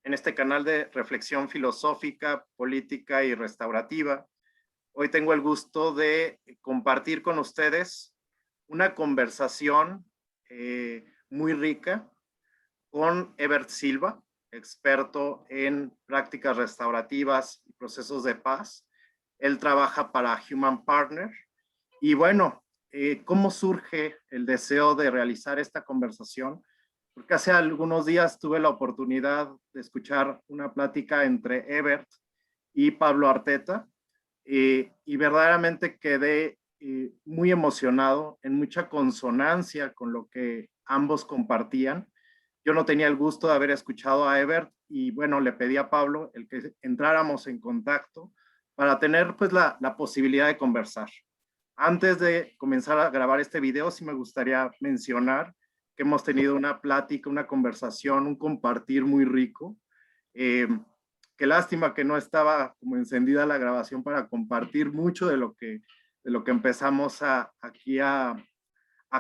en este canal de reflexión filosófica, política y restaurativa. Hoy tengo el gusto de compartir con ustedes una conversación muy rica con Ebert Silva, experto en prácticas restaurativas y procesos de paz. Él trabaja para Human Partner. Y bueno, ¿cómo surge el deseo de realizar esta conversación? Porque hace algunos días tuve la oportunidad de escuchar una plática entre Ebert y Pablo Arteta y verdaderamente quedé muy emocionado, en mucha consonancia con lo que ambos compartían. Yo no tenía el gusto de haber escuchado a Ebert y bueno, le pedí a Pablo el que entráramos en contacto para tener pues la posibilidad de conversar. Antes de comenzar a grabar este video, sí me gustaría mencionar que hemos tenido una plática, una conversación, un compartir muy rico. Qué lástima que no estaba como encendida la grabación para compartir mucho de lo que empezamos aquí a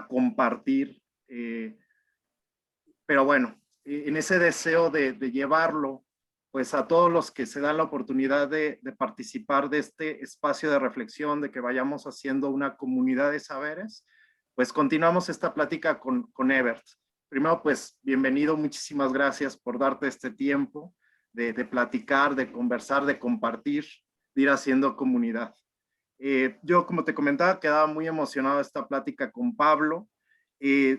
compartir. Pero bueno, en ese deseo de llevarlo pues a todos los que se dan la oportunidad de participar de este espacio de reflexión, de que vayamos haciendo una comunidad de saberes, pues continuamos esta plática con Ebert. Primero, pues bienvenido, muchísimas gracias por darte este tiempo de platicar, de conversar, de compartir, de ir haciendo comunidad. Yo, como te comentaba, quedaba muy emocionado de esta plática con Pablo,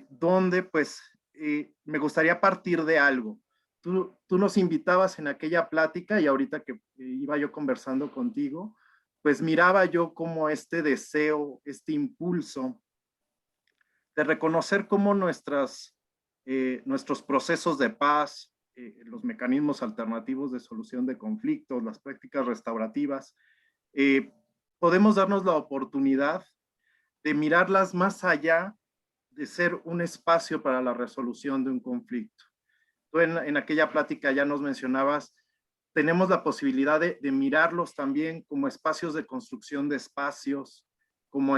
donde pues me gustaría partir de algo. Tú nos invitabas en aquella plática y ahorita que iba yo conversando contigo, pues miraba yo como este deseo, este impulso de reconocer cómo nuestros procesos de paz, los mecanismos alternativos de solución de conflictos, las prácticas restaurativas, podemos darnos la oportunidad de mirarlas más allá de ser un espacio para la resolución de un conflicto. Tú en aquella plática ya nos mencionabas, tenemos la posibilidad de mirarlos también como espacios de construcción de espacios, como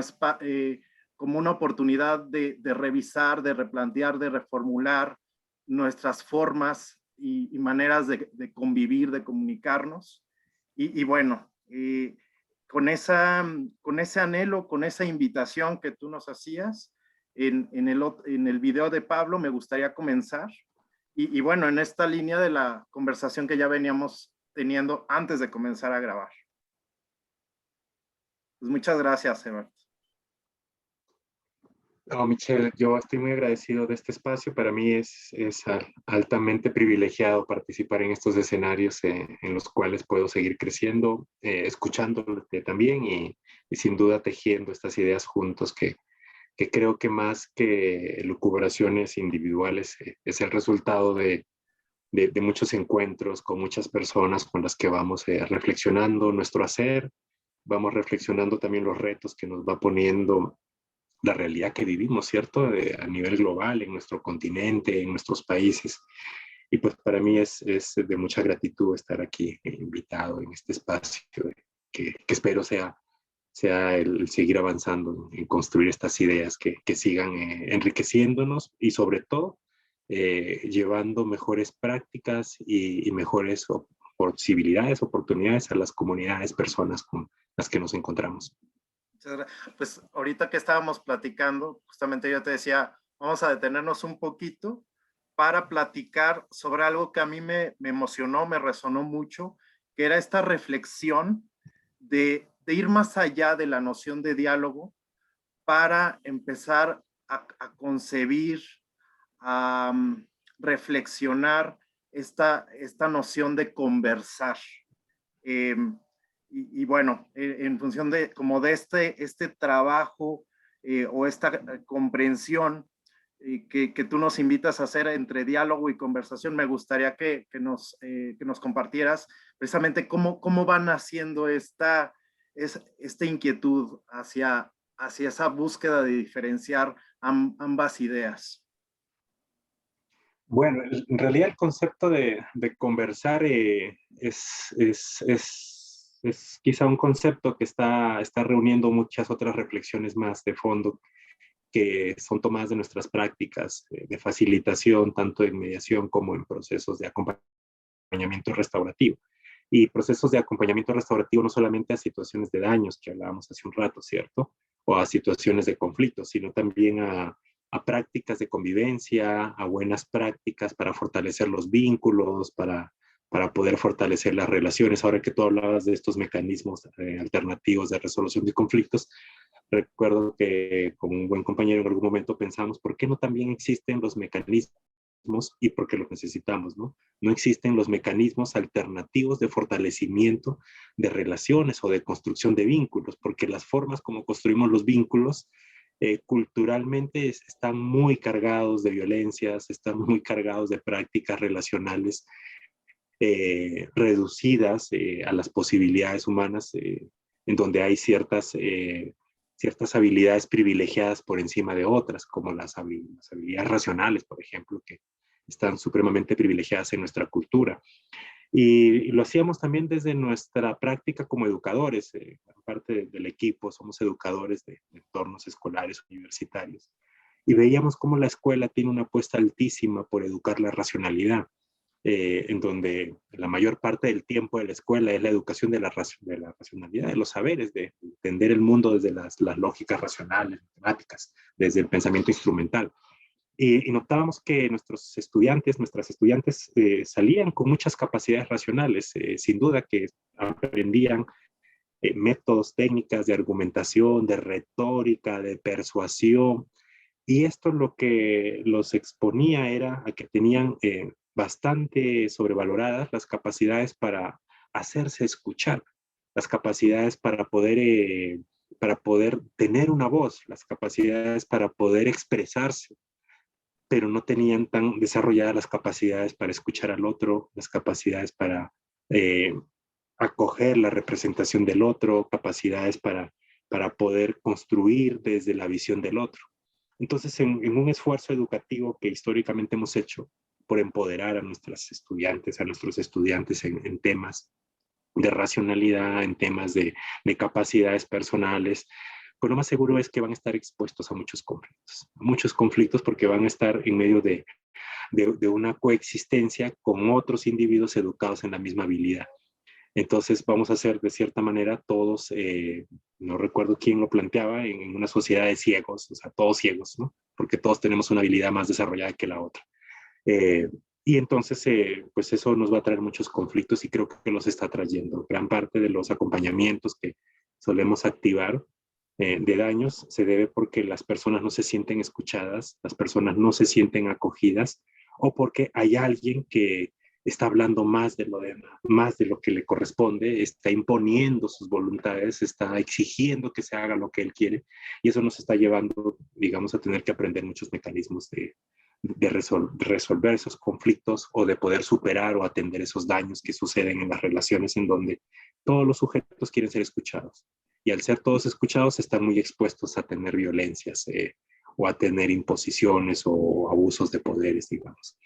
una oportunidad de revisar, de replantear, de reformular nuestras formas y maneras de convivir, de comunicarnos. Y bueno, con ese anhelo, con esa invitación que tú nos hacías en el video de Pablo, me gustaría comenzar. Y bueno, en esta línea de la conversación que ya veníamos teniendo antes de comenzar a grabar. Pues muchas gracias, Ebert. Oh, Michelle, yo estoy muy agradecido de este espacio. Para mí es altamente privilegiado participar en estos escenarios en los cuales puedo seguir creciendo, escuchándote también y sin duda tejiendo estas ideas juntos que creo que más que lucubraciones individuales es el resultado de muchos encuentros con muchas personas con las que vamos reflexionando nuestro hacer, vamos reflexionando también los retos que nos va poniendo la realidad que vivimos, ¿cierto? A nivel global, en nuestro continente, en nuestros países. Y pues para mí es de mucha gratitud estar aquí invitado en este espacio que espero sea el seguir avanzando en construir estas ideas que sigan enriqueciéndonos y sobre todo llevando mejores prácticas y mejores posibilidades, oportunidades a las comunidades, personas con las que nos encontramos. Pues ahorita que estábamos platicando, justamente yo te decía, vamos a detenernos un poquito para platicar sobre algo que a mí me emocionó, me resonó mucho, que era esta reflexión de ir más allá de la noción de diálogo para empezar a concebir, a reflexionar esta noción de conversar. Y bueno, en función de como de este trabajo o esta comprensión que tú nos invitas a hacer entre diálogo y conversación, me gustaría que nos compartieras precisamente cómo van haciendo esta inquietud hacia esa búsqueda de diferenciar ambas ideas. Bueno, en realidad el concepto de conversar es quizá un concepto que está reuniendo muchas otras reflexiones más de fondo que son tomadas de nuestras prácticas de facilitación, tanto en mediación como en procesos de acompañamiento acompañamiento restaurativo. Y procesos de acompañamiento restaurativo no solamente a situaciones de daños que hablábamos hace un rato, ¿cierto? O a situaciones de conflicto, sino también a prácticas de convivencia, a buenas prácticas para fortalecer los vínculos, para poder fortalecer las relaciones. Ahora que tú hablabas de estos mecanismos alternativos de resolución de conflictos, recuerdo que como un buen compañero en algún momento pensamos, ¿por qué no también existen los mecanismos y por qué los necesitamos, ¿no? No existen los mecanismos alternativos de fortalecimiento de relaciones o de construcción de vínculos, porque las formas como construimos los vínculos culturalmente están muy cargados de violencias, están muy cargados de prácticas relacionales reducidas a las posibilidades humanas, en donde hay ciertas habilidades privilegiadas por encima de otras, como las habilidades racionales, por ejemplo, que están supremamente privilegiadas en nuestra cultura. Y lo hacíamos también desde nuestra práctica como educadores. Parte del equipo somos educadores de entornos escolares universitarios. Y veíamos cómo la escuela tiene una apuesta altísima por educar la racionalidad, en donde la mayor parte del tiempo de la escuela es la educación de la racionalidad, de los saberes, de entender el mundo desde las lógicas racionales, matemáticas, desde el pensamiento instrumental. Y notábamos que nuestras estudiantes salían con muchas capacidades racionales, sin duda que aprendían métodos, técnicas de argumentación, de retórica, de persuasión, y esto lo que los exponía era a que tenían bastante sobrevaloradas las capacidades para hacerse escuchar, las capacidades para poder tener una voz, las capacidades para poder expresarse, pero no tenían tan desarrolladas las capacidades para escuchar al otro, las capacidades para eh, acoger la representación del otro, capacidades para poder construir desde la visión del otro. Entonces, en un esfuerzo educativo que históricamente hemos hecho por empoderar a nuestros estudiantes en temas de racionalidad, en temas de capacidades personales, pues lo más seguro es que van a estar expuestos a muchos conflictos porque van a estar en medio de una coexistencia con otros individuos educados en la misma habilidad. Entonces vamos a ser de cierta manera todos, no recuerdo quién lo planteaba, en una sociedad de ciegos, o sea, todos ciegos, ¿no? Porque todos tenemos una habilidad más desarrollada que la otra. Y entonces, pues eso nos va a traer muchos conflictos y creo que los está trayendo. Gran parte de los acompañamientos que solemos activar de daños se debe porque las personas no se sienten escuchadas, las personas no se sienten acogidas o porque hay alguien que está hablando más de lo que le corresponde, está imponiendo sus voluntades, está exigiendo que se haga lo que él quiere y eso nos está llevando, digamos, a tener que aprender muchos mecanismos de resolver esos conflictos o de poder superar o atender esos daños que suceden en las relaciones en donde todos los sujetos quieren ser escuchados. Y al ser todos escuchados están muy expuestos a tener violencias o a tener imposiciones o abusos de poderes, digamos.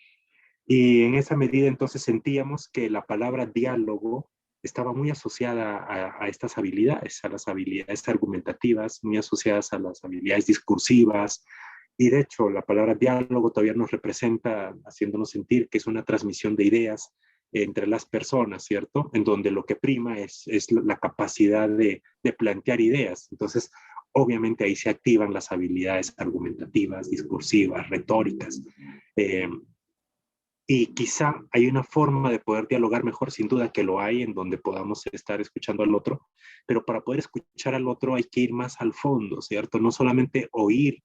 Y en esa medida entonces sentíamos que la palabra diálogo estaba muy asociada a estas habilidades, a las habilidades argumentativas, muy asociadas a las habilidades discursivas. Y de hecho, la palabra diálogo todavía nos representa, haciéndonos sentir que es una transmisión de ideas entre las personas, ¿cierto? En donde lo que prima es la capacidad de plantear ideas. Entonces, obviamente ahí se activan las habilidades argumentativas, discursivas, retóricas. Y quizá hay una forma de poder dialogar mejor, sin duda que lo hay, en donde podamos estar escuchando al otro, pero para poder escuchar al otro hay que ir más al fondo, ¿cierto? No solamente oír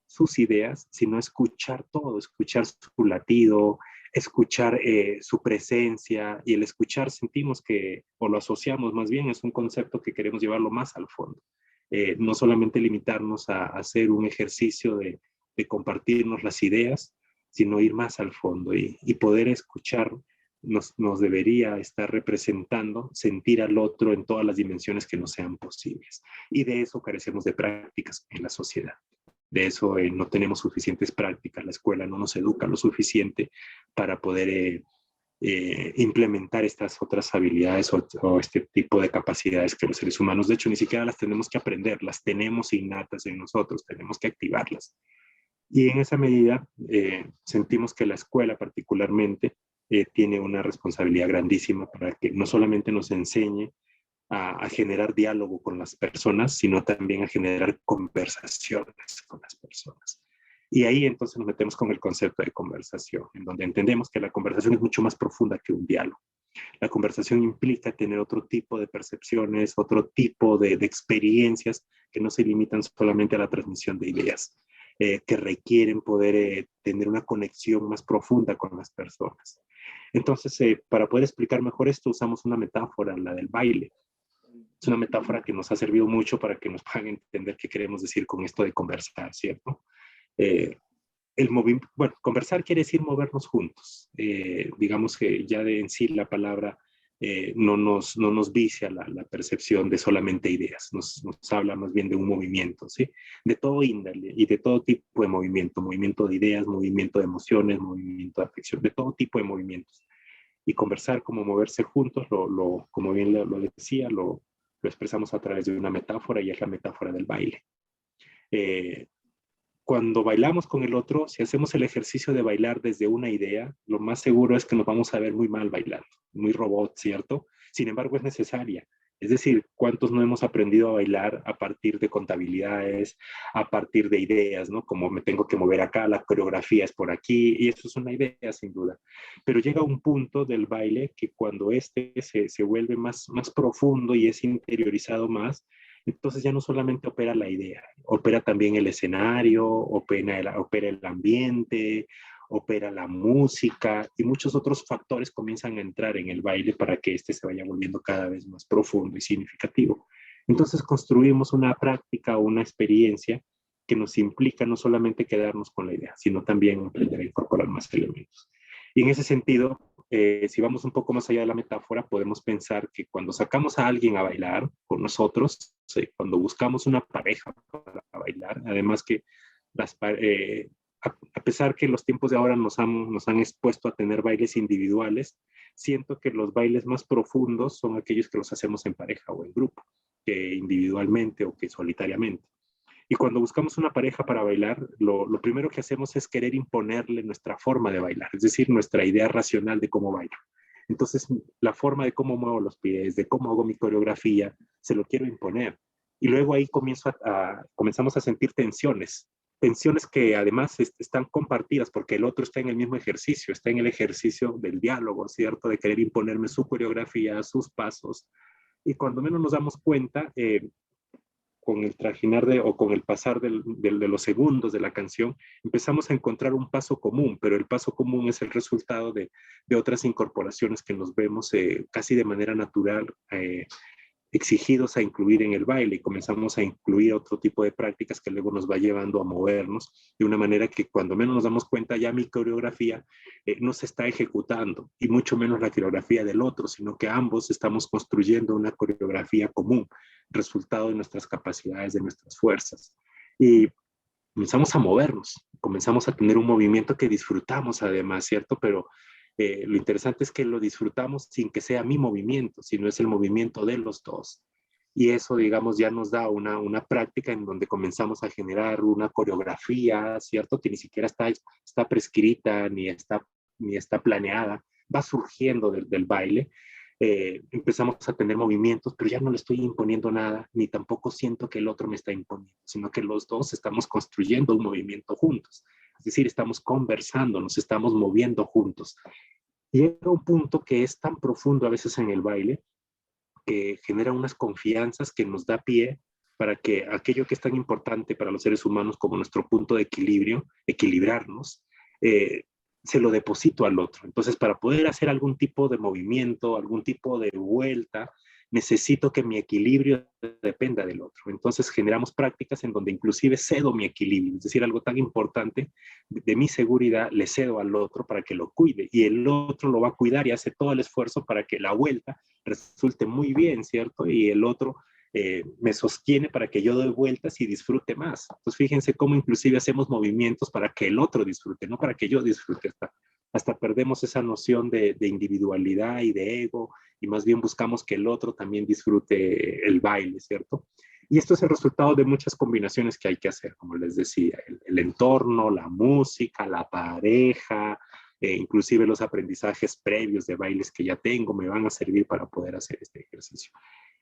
sus ideas, sino escuchar todo, escuchar su latido, escuchar su presencia, y el escuchar sentimos que, o lo asociamos más bien, es un concepto que queremos llevarlo más al fondo. No solamente limitarnos a hacer un ejercicio de compartirnos las ideas, sino ir más al fondo y poder escuchar nos debería estar representando, sentir al otro en todas las dimensiones que nos sean posibles. Y de eso carecemos de prácticas en la sociedad. De eso no tenemos suficientes prácticas, la escuela no nos educa lo suficiente para poder implementar estas otras habilidades o este tipo de capacidades que los seres humanos, de hecho, ni siquiera las tenemos que aprender, las tenemos innatas en nosotros, tenemos que activarlas. Y en esa medida sentimos que la escuela particularmente tiene una responsabilidad grandísima para que no solamente nos enseñe a generar diálogo con las personas, sino también a generar conversaciones con las personas. Y ahí entonces nos metemos con el concepto de conversación, en donde entendemos que la conversación es mucho más profunda que un diálogo. La conversación implica tener otro tipo de percepciones, otro tipo de experiencias que no se limitan solamente a la transmisión de ideas, que requieren poder tener una conexión más profunda con las personas. Entonces, para poder explicar mejor esto, usamos una metáfora, la del baile. Es una metáfora que nos ha servido mucho para que nos puedan entender qué queremos decir con esto de conversar, ¿cierto? Eh, bueno, conversar quiere decir movernos juntos. Digamos que ya de en sí la palabra no nos vicia la percepción de solamente ideas, nos habla más bien de un movimiento, ¿sí? De todo índole y de todo tipo de movimiento de ideas, movimiento de emociones, movimiento de afección, de todo tipo de movimientos. Y conversar como moverse juntos, como bien lo decía, lo expresamos a través de una metáfora y es la metáfora del baile. Cuando bailamos con el otro, si hacemos el ejercicio de bailar desde una idea, lo más seguro es que nos vamos a ver muy mal bailando, muy robot, ¿cierto? Sin embargo, es necesaria. Es decir, ¿cuántos no hemos aprendido a bailar a partir de contabilidades, a partir de ideas, ¿no? Como me tengo que mover acá, la coreografía es por aquí, y eso es una idea, sin duda. Pero llega un punto del baile que cuando se vuelve más profundo y es interiorizado más, entonces ya no solamente opera la idea, opera también el escenario, opera el ambiente, opera la música y muchos otros factores comienzan a entrar en el baile para que este se vaya volviendo cada vez más profundo y significativo. Entonces construimos una práctica o una experiencia que nos implica no solamente quedarnos con la idea, sino también aprender a incorporar más elementos. Y en ese sentido, si vamos un poco más allá de la metáfora, podemos pensar que cuando sacamos a alguien a bailar con nosotros, cuando buscamos una pareja para bailar, además que a pesar que los tiempos de ahora nos han expuesto a tener bailes individuales, siento que los bailes más profundos son aquellos que los hacemos en pareja o en grupo, que individualmente o que solitariamente. Y cuando buscamos una pareja para bailar, lo primero que hacemos es querer imponerle nuestra forma de bailar, es decir, nuestra idea racional de cómo bailo. Entonces, la forma de cómo muevo los pies, de cómo hago mi coreografía, se lo quiero imponer. Y luego ahí comenzamos a sentir tensiones que además están compartidas porque el otro está en el mismo ejercicio, está en el ejercicio del diálogo, ¿cierto? De querer imponerme su coreografía, sus pasos. Y cuando menos nos damos cuenta, con el trajinar o con el pasar de los segundos de la canción, empezamos a encontrar un paso común, pero el paso común es el resultado de otras incorporaciones que nos vemos casi de manera natural exigidos a incluir en el baile y comenzamos a incluir otro tipo de prácticas que luego nos va llevando a movernos de una manera que cuando menos nos damos cuenta ya mi coreografía no se está ejecutando y mucho menos la coreografía del otro, sino que ambos estamos construyendo una coreografía común, resultado de nuestras capacidades, de nuestras fuerzas. Y comenzamos a movernos, comenzamos a tener un movimiento que disfrutamos además, ¿cierto? Pero lo interesante es que lo disfrutamos sin que sea mi movimiento, sino es el movimiento de los dos. Y eso, digamos, ya nos da una práctica en donde comenzamos a generar una coreografía, ¿cierto? Que ni siquiera está prescrita ni está planeada, va surgiendo del baile. Empezamos a tener movimientos, pero ya no le estoy imponiendo nada, ni tampoco siento que el otro me está imponiendo, sino que los dos estamos construyendo un movimiento juntos. Es decir, estamos conversando, nos estamos moviendo juntos. Y llega un punto que es tan profundo a veces en el baile que genera unas confianzas que nos da pie para que aquello que es tan importante para los seres humanos como nuestro punto de equilibrio, equilibrarnos, se lo deposito al otro. Entonces, para poder hacer algún tipo de movimiento, algún tipo de vuelta, necesito que mi equilibrio dependa del otro. Entonces generamos prácticas en donde inclusive cedo mi equilibrio, es decir, algo tan importante de mi seguridad le cedo al otro para que lo cuide y el otro lo va a cuidar y hace todo el esfuerzo para que la vuelta resulte muy bien, ¿cierto? Y el otro me sostiene para que yo doy vueltas y disfrute más. Entonces fíjense cómo inclusive hacemos movimientos para que el otro disfrute, no para que yo disfrute. Hasta perdemos esa noción de individualidad y de ego y más bien buscamos que el otro también disfrute el baile, ¿cierto? Y esto es el resultado de muchas combinaciones que hay que hacer, como les decía, el entorno, la música, la pareja, inclusive los aprendizajes previos de bailes que ya tengo me van a servir para poder hacer este ejercicio.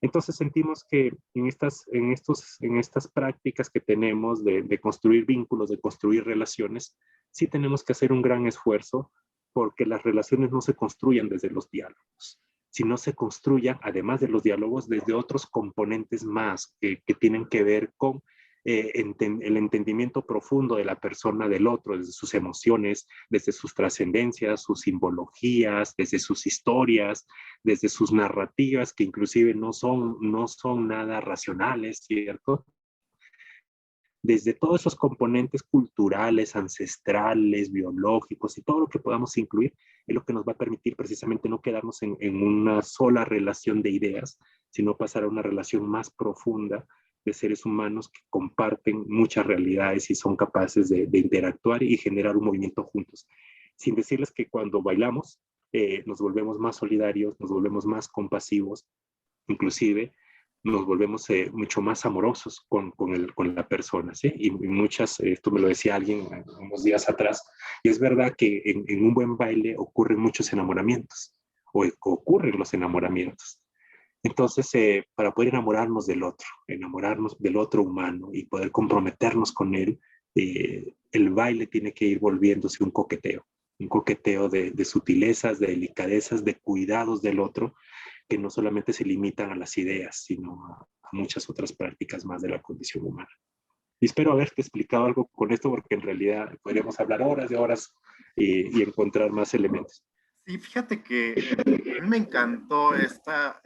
Entonces sentimos que en estas prácticas que tenemos de construir vínculos, de construir relaciones, sí tenemos que hacer un gran esfuerzo porque las relaciones no se construyan desde los diálogos, sino se construyan, además de los diálogos, desde otros componentes más que tienen que ver con el entendimiento profundo de la persona del otro, desde sus emociones, desde sus trascendencias, sus simbologías, desde sus historias, desde sus narrativas, que inclusive no son nada racionales, ¿cierto? Desde todos esos componentes culturales, ancestrales, biológicos y todo lo que podamos incluir, es lo que nos va a permitir precisamente no quedarnos en una sola relación de ideas, sino pasar a una relación más profunda de seres humanos que comparten muchas realidades y son capaces de interactuar y generar un movimiento juntos. Sin decirles que cuando bailamos nos volvemos más solidarios, nos volvemos más compasivos, inclusive nos volvemos mucho más amorosos con la persona, ¿sí? Y muchas, esto me lo decía alguien unos días atrás, y es verdad que en un buen baile ocurren muchos enamoramientos, o ocurren los enamoramientos. Entonces, para poder enamorarnos del otro humano y poder comprometernos con él, el baile tiene que ir volviéndose un coqueteo de sutilezas, de delicadezas, de cuidados del otro, que no solamente se limitan a las ideas, sino a muchas otras prácticas más de la condición humana. Y espero haberte explicado algo con esto, porque en realidad podríamos hablar horas y horas y encontrar más elementos. Sí, fíjate que a mí me encantó esta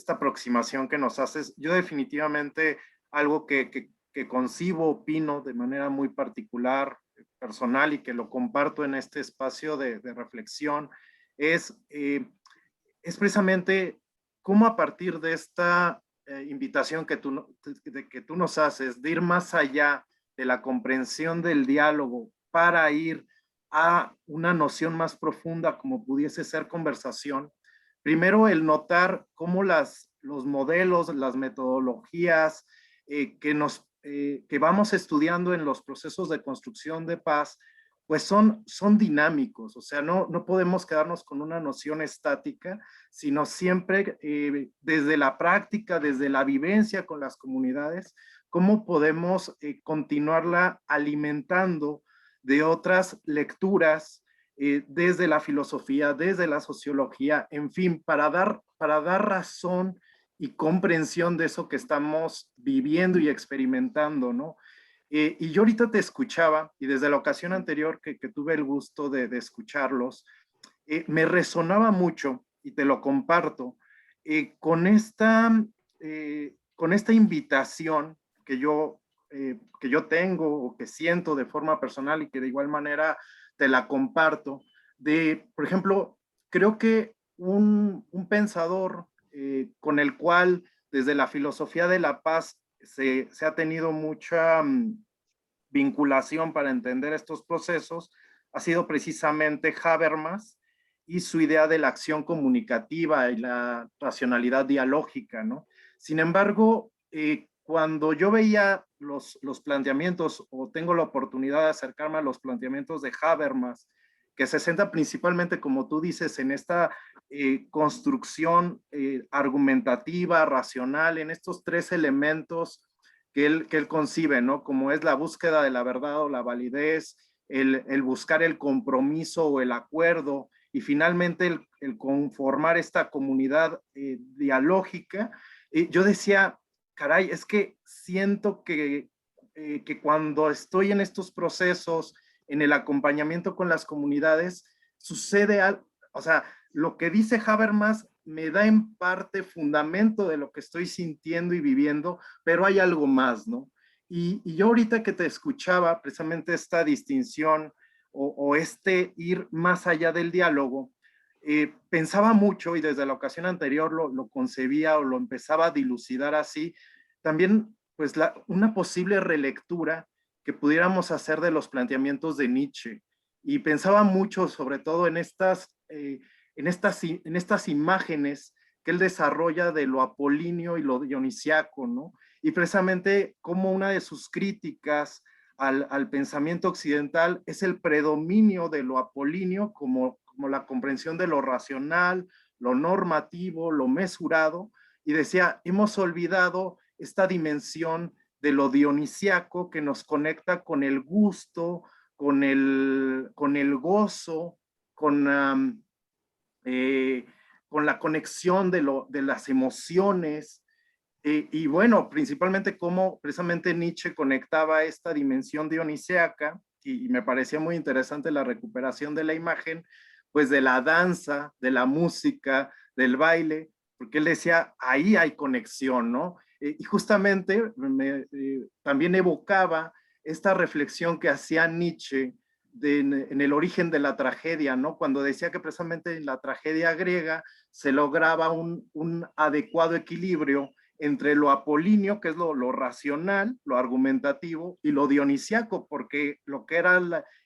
aproximación que nos haces. Yo definitivamente algo que concibo, opino de manera muy particular, personal, y que lo comparto en este espacio de reflexión, es precisamente cómo a partir de esta invitación que tú nos haces, de ir más allá de la comprensión del diálogo para ir a una noción más profunda como pudiese ser conversación. Primero, el notar cómo los modelos, las metodologías que vamos estudiando en los procesos de construcción de paz, pues son dinámicos. O sea, no podemos quedarnos con una noción estática, sino siempre desde la práctica, desde la vivencia con las comunidades, cómo podemos continuarla alimentando de otras lecturas, desde la filosofía, desde la sociología, en fin, para dar razón y comprensión de eso que estamos viviendo y experimentando, ¿no? Y yo ahorita te escuchaba, y desde la ocasión anterior que tuve el gusto de escucharlos, me resonaba mucho, y te lo comparto, con esta invitación que yo tengo o que siento de forma personal, y que de igual manera te la comparto, por ejemplo, creo que un pensador con el cual desde la filosofía de la paz se ha tenido mucha vinculación para entender estos procesos ha sido precisamente Habermas y su idea de la acción comunicativa y la racionalidad dialógica, ¿no? Sin embargo, cuando yo veía los planteamientos, o tengo la oportunidad de acercarme a los planteamientos de Habermas, que se centra principalmente, como tú dices, en esta construcción argumentativa, racional, en estos tres elementos que él concibe, ¿no? Como es la búsqueda de la verdad o la validez, el buscar el compromiso o el acuerdo, y finalmente el conformar esta comunidad dialógica. Yo decía, caray, es que siento que cuando estoy en estos procesos, en el acompañamiento con las comunidades, sucede algo, o sea, lo que dice Habermas me da en parte fundamento de lo que estoy sintiendo y viviendo, pero hay algo más, ¿no? Y yo ahorita que te escuchaba, precisamente esta distinción o este ir más allá del diálogo, pensaba mucho, y desde la ocasión anterior lo concebía o lo empezaba a dilucidar así, también pues una posible relectura que pudiéramos hacer de los planteamientos de Nietzsche. Y pensaba mucho sobre todo en estas imágenes que él desarrolla de lo apolíneo y lo dionisiaco, ¿no? Y precisamente como una de sus críticas al pensamiento occidental es el predominio de lo apolíneo como la comprensión de lo racional, lo normativo, lo mesurado, y decía, hemos olvidado esta dimensión de lo dionisiaco que nos conecta con el gusto, con el gozo, con, eh, con la conexión de las emociones. Y bueno, principalmente cómo precisamente Nietzsche conectaba esta dimensión dionisiaca, y me parecía muy interesante la recuperación de la imagen, pues de la danza, de la música, del baile, porque él decía, ahí hay conexión, ¿no? Y justamente también evocaba esta reflexión que hacía Nietzsche en el origen de la tragedia, ¿no? Cuando decía que precisamente en la tragedia griega se lograba un adecuado equilibrio entre lo apolíneo, que es lo racional, lo argumentativo, y lo dionisiaco, porque lo que era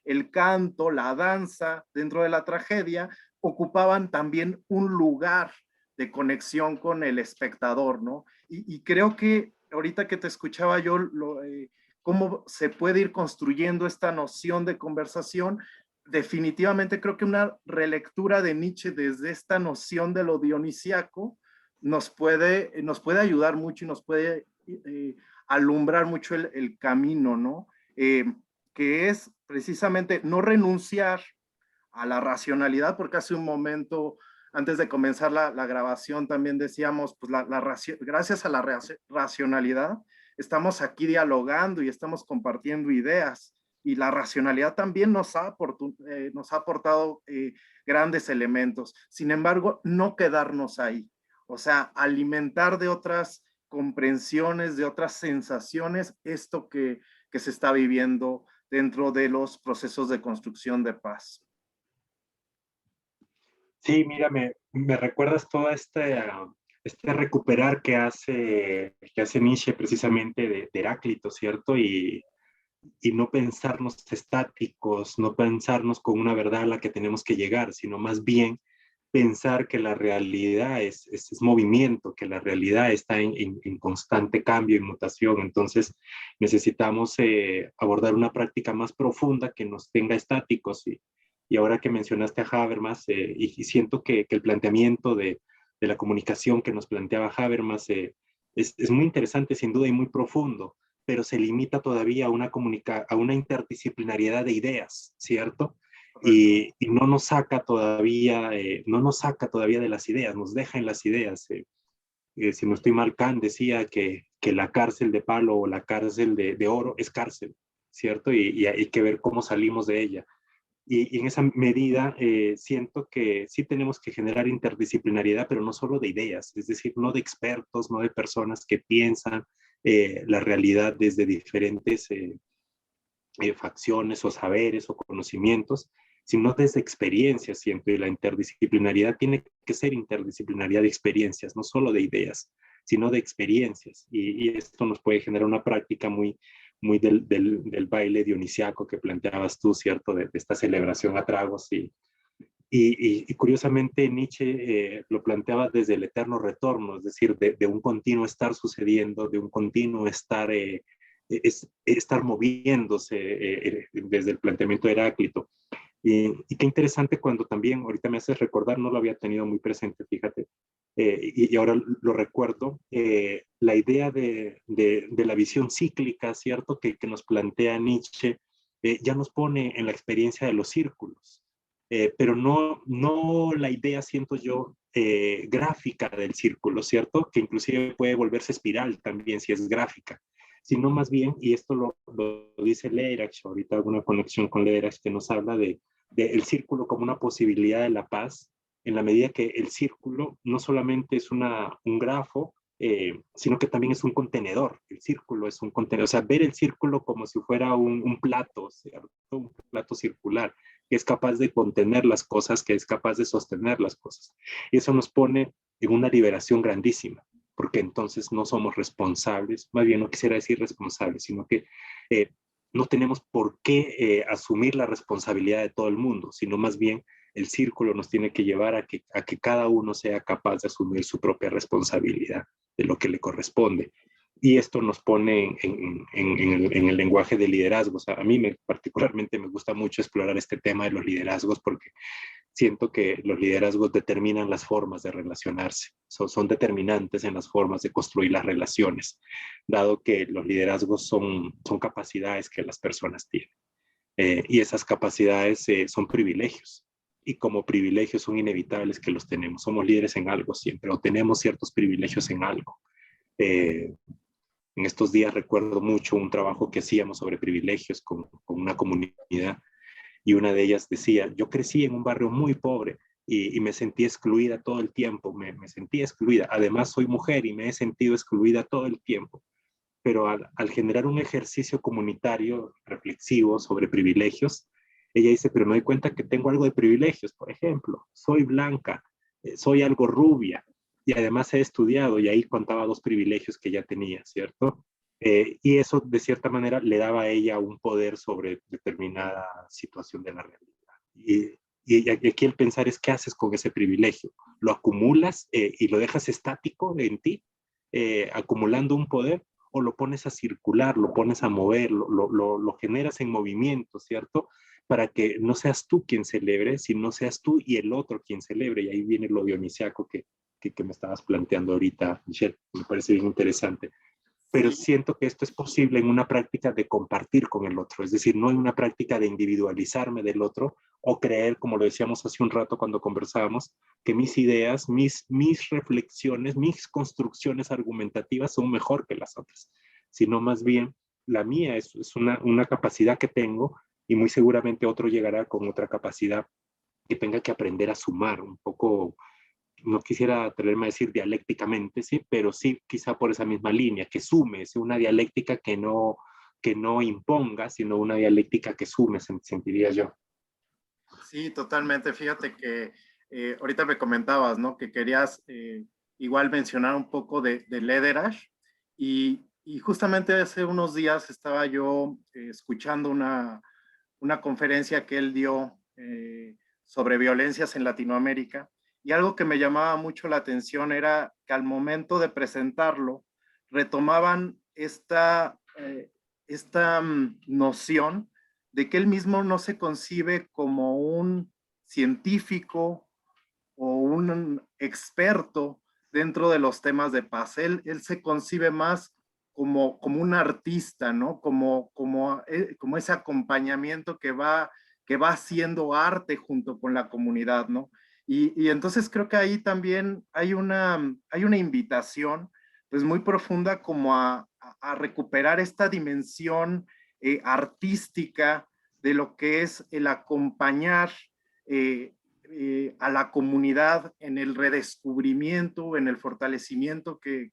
el canto, la danza dentro de la tragedia, ocupaban también un lugar de conexión con el espectador, ¿no? Y creo que ahorita que te escuchaba yo, cómo se puede ir construyendo esta noción de conversación, definitivamente creo que una relectura de Nietzsche desde esta noción de lo dionisiaco nos puede ayudar mucho y nos puede alumbrar mucho el camino, ¿no? Que es precisamente no renunciar a la racionalidad, porque hace un momento, antes de comenzar la grabación, también decíamos, pues gracias a la racionalidad, estamos aquí dialogando y estamos compartiendo ideas. Y la racionalidad también nos ha aportado grandes elementos. Sin embargo, no quedarnos ahí. O sea, alimentar de otras comprensiones, de otras sensaciones, esto que se está viviendo dentro de los procesos de construcción de paz. Sí, mira, me recuerdas todo este recuperar que hace Nietzsche precisamente de Heráclito, ¿cierto? Y no pensarnos estáticos, no pensarnos con una verdad a la que tenemos que llegar, sino más bien pensar que la realidad es movimiento, que la realidad está en constante cambio y mutación. Entonces necesitamos abordar una práctica más profunda que nos tenga estáticos. Y ahora que mencionaste a Habermas, y siento que el planteamiento de la comunicación que nos planteaba Habermas es muy interesante, sin duda, y muy profundo, pero se limita todavía a una interdisciplinariedad de ideas, ¿cierto? Y no nos saca todavía, no nos saca todavía de las ideas, nos deja en las ideas. Si no estoy mal, Kant decía que la cárcel de palo o la cárcel de oro es cárcel, ¿cierto? Y hay que ver cómo salimos de ella. Y en esa medida siento que sí tenemos que generar interdisciplinariedad, pero no solo de ideas, es decir, no de expertos, no de personas que piensan la realidad desde diferentes facciones o saberes o conocimientos, sino desde experiencias siempre. La interdisciplinariedad tiene que ser interdisciplinaridad de experiencias, no solo de ideas, sino de experiencias. Y esto nos puede generar una práctica muy del baile dionisiaco que planteabas tú, ¿cierto? De esta celebración a tragos. Y curiosamente Nietzsche lo planteaba desde el eterno retorno, es decir, de un continuo estar sucediendo, de un continuo estar moviéndose desde el planteamiento de Heráclito. Y qué interesante cuando también, ahorita me haces recordar, no lo había tenido muy presente, fíjate, y ahora lo recuerdo, la idea de la visión cíclica, ¿cierto? Que nos plantea Nietzsche, ya nos pone en la experiencia de los círculos, pero no la idea, siento yo, gráfica del círculo, ¿cierto? Que inclusive puede volverse espiral también si es gráfica, sino más bien, y esto lo dice Leirac, ahorita alguna conexión con Leirac que nos habla el círculo como una posibilidad de la paz, en la medida que el círculo no solamente es un grafo, sino que también es un contenedor. El círculo es un contenedor, o sea, ver el círculo como si fuera un plato, ¿cierto? Un plato circular, que es capaz de contener las cosas, que es capaz de sostener las cosas. Y eso nos pone en una liberación grandísima, porque entonces no somos responsables, más bien no quisiera decir responsables, sino que no tenemos por qué asumir la responsabilidad de todo el mundo, sino más bien el círculo nos tiene que llevar a que cada uno sea capaz de asumir su propia responsabilidad de lo que le corresponde. Y esto nos pone en el lenguaje de liderazgo. O sea, a mí particularmente me gusta mucho explorar este tema de los liderazgos porque siento que los liderazgos determinan las formas de relacionarse, son determinantes en las formas de construir las relaciones, dado que los liderazgos son capacidades que las personas tienen. Y esas capacidades son privilegios. Y como privilegios son inevitables que los tenemos. Somos líderes en algo siempre, o tenemos ciertos privilegios en algo. Eh, en estos días recuerdo mucho un trabajo que hacíamos sobre privilegios con una comunidad, y una de ellas decía, yo crecí en un barrio muy pobre y me sentí excluida todo el tiempo, me sentí excluida. Además soy mujer y me he sentido excluida todo el tiempo. Pero al generar un ejercicio comunitario reflexivo sobre privilegios, ella dice, pero me doy cuenta que tengo algo de privilegios. Por ejemplo, soy blanca, soy algo rubia y además he estudiado, y ahí contaba dos privilegios que ya tenía, ¿cierto? Y eso de cierta manera le daba a ella un poder sobre determinada situación de la realidad. Y aquí el pensar es, ¿qué haces con ese privilegio? ¿Lo acumulas y lo dejas estático en ti, acumulando un poder? ¿O lo pones a circular, lo pones a mover, lo generas en movimiento, ¿cierto? Para que no seas tú quien celebre, sino seas tú y el otro quien celebre. Y ahí viene lo dionisiaco que me estabas planteando ahorita, Michelle. Me parece bien interesante. Pero Sí, siento que esto es posible en una práctica de compartir con el otro, es decir, no en una práctica de individualizarme del otro o creer, como lo decíamos hace un rato cuando conversábamos, que mis ideas, mis reflexiones, mis construcciones argumentativas son mejor que las otras, sino más bien la mía es una capacidad que tengo y muy seguramente otro llegará con otra capacidad que tenga que aprender a sumar un poco. No quisiera atreverme a decir dialécticamente, sí, pero sí quizá por esa misma línea, que sume, es una dialéctica que no imponga, sino una dialéctica que sume, sentiría yo. sí, totalmente. Fíjate que ahorita me comentabas, ¿no? Que querías igual mencionar un poco de Lederach y justamente hace unos días estaba yo escuchando una conferencia que él dio sobre violencias en Latinoamérica y algo que me llamaba mucho la atención era que al momento de presentarlo retomaban esta noción de que él mismo no se concibe como un científico o un experto dentro de los temas de paz. Él se concibe más como un artista, ¿no? Como ese acompañamiento que va haciendo arte junto con la comunidad, ¿no? Y entonces creo que ahí también hay una invitación pues muy profunda como a recuperar esta dimensión artística de lo que es el acompañar a la comunidad en el redescubrimiento, en el fortalecimiento que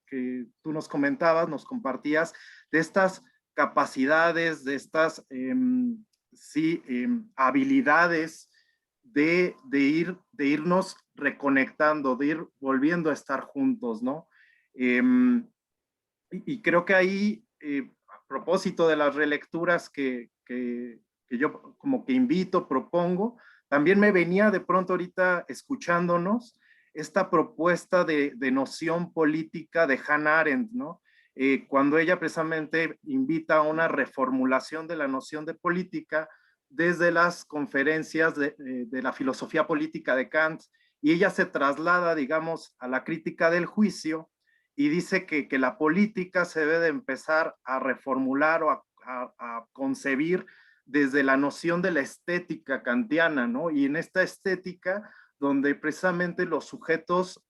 tú nos comentabas, nos compartías, de estas capacidades, de estas sí, habilidades de irnos reconectando, de ir volviendo a estar juntos, ¿no? Y creo que ahí, a propósito de las relecturas que yo como que invito, propongo, también me venía de pronto ahorita escuchándonos esta propuesta de noción política de Hannah Arendt, ¿no? Cuando ella precisamente invita a una reformulación de la noción de política desde las conferencias de la filosofía política de Kant, y ella se traslada, digamos, a la crítica del juicio, y dice que la política se debe de empezar a reformular o a concebir desde la noción de la estética kantiana, ¿no? Y en esta estética donde precisamente los sujetos,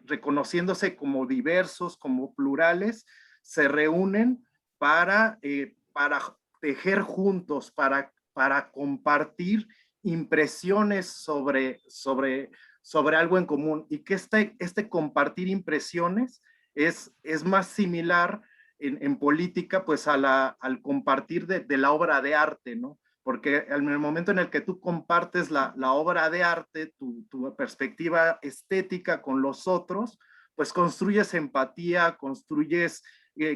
reconociéndose como diversos, como plurales, se reúnen para tejer juntos, para compartir impresiones sobre algo en común y que este compartir impresiones es más similar en política pues al compartir de la obra de arte, ¿no? Porque en el momento en el que tú compartes la obra de arte, tu perspectiva estética con los otros, pues construyes empatía, construyes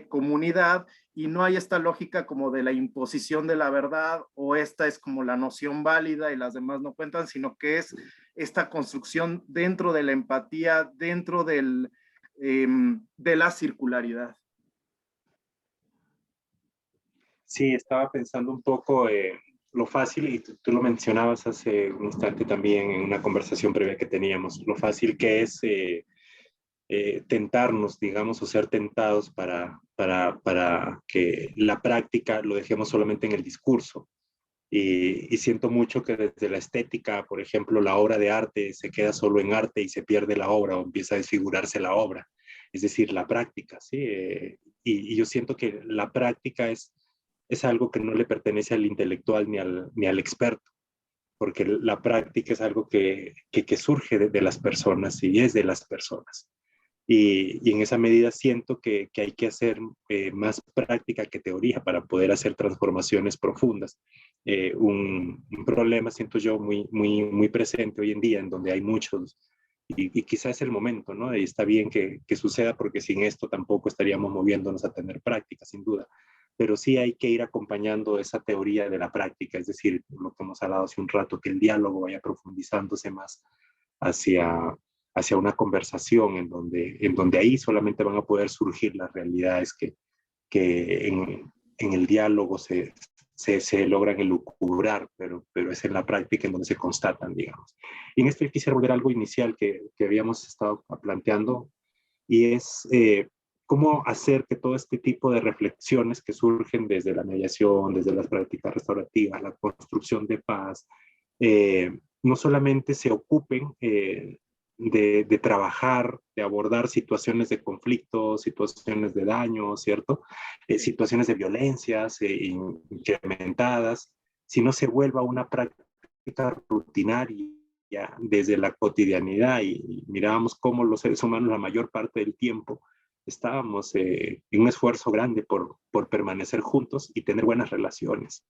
comunidad y no hay esta lógica como de la imposición de la verdad o esta es como la noción válida y las demás no cuentan, sino que es esta construcción dentro de la empatía, dentro de la circularidad. Sí, estaba pensando un poco lo fácil, y tú lo mencionabas hace un instante también en una conversación previa que teníamos, lo fácil que es tentarnos, digamos, o ser tentados para que la práctica lo dejemos solamente en el discurso. Y siento mucho que desde la estética, por ejemplo, la obra de arte se queda solo en arte y se pierde la obra o empieza a desfigurarse la obra, es decir, la práctica, ¿sí? Y yo siento que la práctica es algo que no le pertenece al intelectual ni al experto, porque la práctica es algo que surge de las personas y es de las personas. Y en esa medida siento que hay que hacer más práctica que teoría para poder hacer transformaciones profundas. Un problema siento yo muy presente hoy en día, en donde hay muchos, y quizás es el momento, ¿no? Y está bien que suceda, porque sin esto tampoco estaríamos moviéndonos a tener práctica, sin duda. Pero sí hay que ir acompañando esa teoría de la práctica, es decir, lo que hemos hablado hace un rato, que el diálogo vaya profundizándose más hacia una conversación en donde ahí solamente van a poder surgir las realidades que en el diálogo se logran elucubrar, pero es en la práctica en donde se constatan, digamos. Y en esto yo quisiera volver a algo inicial que habíamos estado planteando, y es cómo hacer que todo este tipo de reflexiones que surgen desde la mediación, desde las prácticas restaurativas, la construcción de paz, no solamente se ocupen de trabajar, de abordar situaciones de conflicto, situaciones de daño, ¿cierto? Situaciones de violencias incrementadas, sino se vuelva una práctica rutinaria desde la cotidianidad, y mirábamos cómo los seres humanos la mayor parte del tiempo estábamos en un esfuerzo grande por permanecer juntos y tener buenas relaciones.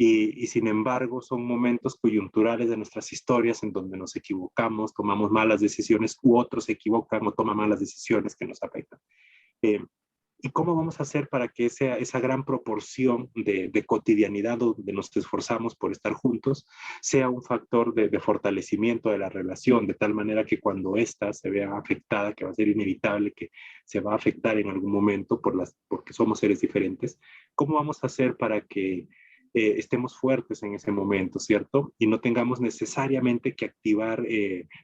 Y sin embargo son momentos coyunturales de nuestras historias en donde nos equivocamos, tomamos malas decisiones, u otros se equivocan o toman malas decisiones que nos afectan. Eh, ¿Y cómo vamos a hacer para que esa gran proporción de cotidianidad donde nos esforzamos por estar juntos sea un factor de fortalecimiento de la relación, de tal manera que cuando ésta se vea afectada, que va a ser inevitable que se va a afectar en algún momento porque somos seres diferentes? ¿Cómo vamos a hacer para que estemos fuertes en ese momento, ¿cierto? Y no tengamos necesariamente que activar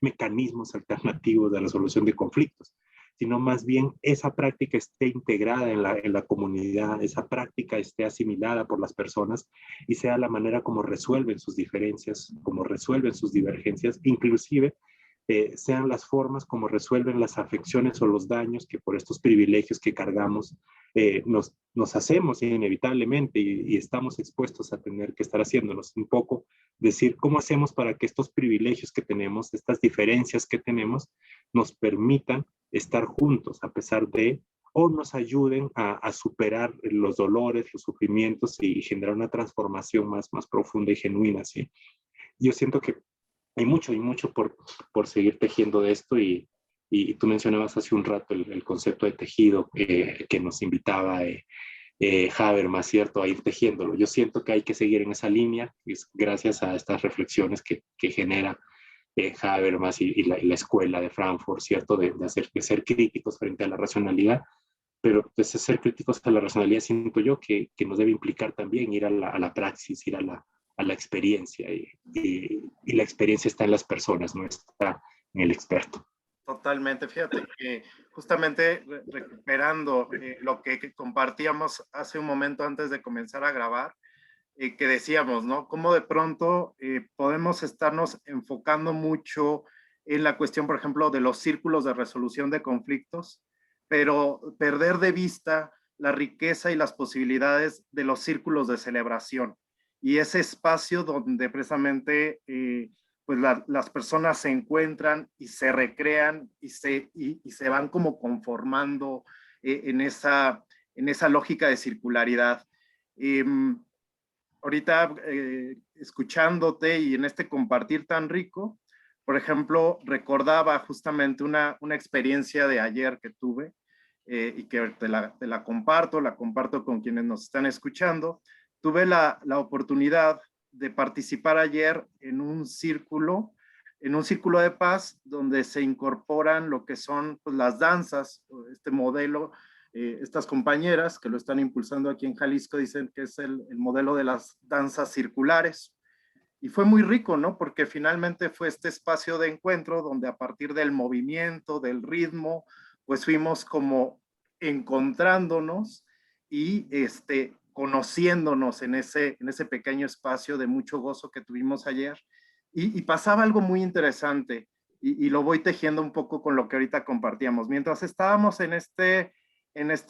mecanismos alternativos de resolución de conflictos, sino más bien esa práctica esté integrada en la comunidad, esa práctica esté asimilada por las personas y sea la manera como resuelven sus diferencias, como resuelven sus divergencias, inclusive sean las formas como resuelven las afecciones o los daños que por estos privilegios que cargamos nos hacemos inevitablemente, y estamos expuestos a tener que estar haciéndonos un poco, decir cómo hacemos para que estos privilegios que tenemos, estas diferencias que tenemos, nos permitan estar juntos a pesar de, o nos ayuden a superar los dolores, los sufrimientos, y generar una transformación más profunda y genuina, ¿sí? Yo siento que hay mucho por seguir tejiendo de esto, y tú mencionabas hace un rato el concepto de tejido que nos invitaba Habermas, ¿cierto?, a ir tejiéndolo. Yo siento que hay que seguir en esa línea, es gracias a estas reflexiones que genera Habermas y la escuela de Frankfurt, ¿cierto?, de ser críticos frente a la racionalidad, pero pues ser críticos a la racionalidad siento yo que nos debe implicar también ir a la praxis, ir a la experiencia, y la experiencia está en las personas, no está en el experto. Totalmente, fíjate que justamente recuperando lo que compartíamos hace un momento antes de comenzar a grabar, que decíamos, ¿no? Cómo de pronto podemos estarnos enfocando mucho en la cuestión, por ejemplo, de los círculos de resolución de conflictos, pero perder de vista la riqueza y las posibilidades de los círculos de celebración y ese espacio donde precisamente pues las personas se encuentran y se recrean y se van como conformando en esa lógica de circularidad. Eh, Ahorita escuchándote y en este compartir tan rico, por ejemplo, recordaba justamente una experiencia de ayer que tuve y que te la comparto con quienes nos están escuchando. Tuve la oportunidad de participar ayer en un círculo de paz donde se incorporan lo que son pues, las danzas, este modelo estas compañeras que lo están impulsando aquí en Jalisco dicen que es el modelo de las danzas circulares. Y fue muy rico, ¿no? Porque finalmente fue este espacio de encuentro donde a partir del movimiento, del ritmo, pues fuimos como encontrándonos y conociéndonos en ese pequeño espacio de mucho gozo que tuvimos ayer. Y pasaba algo muy interesante y lo voy tejiendo un poco con lo que ahorita compartíamos. Mientras estábamos en este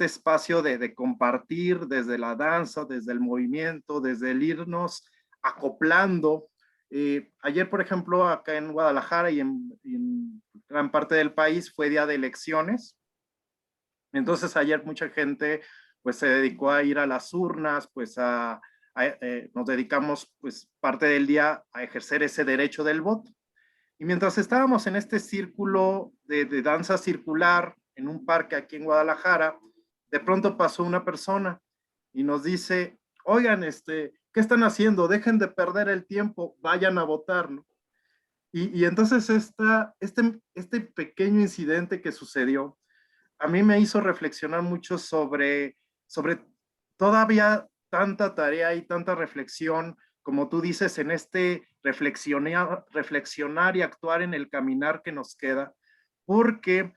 espacio de compartir desde la danza, desde el movimiento, desde el irnos acoplando. Ayer, por ejemplo, acá en Guadalajara y en gran parte del país fue día de elecciones. Entonces ayer mucha gente pues se dedicó a ir a las urnas, pues nos dedicamos pues parte del día a ejercer ese derecho del voto. Y mientras estábamos en este círculo de danza circular en un parque aquí en Guadalajara, de pronto pasó una persona y nos dice, oigan, ¿qué están haciendo? Dejen de perder el tiempo, vayan a votar, ¿no? Y entonces este pequeño incidente que sucedió, a mí me hizo reflexionar mucho sobre todavía tanta tarea y tanta reflexión, como tú dices, en reflexionar y actuar en el caminar que nos queda, porque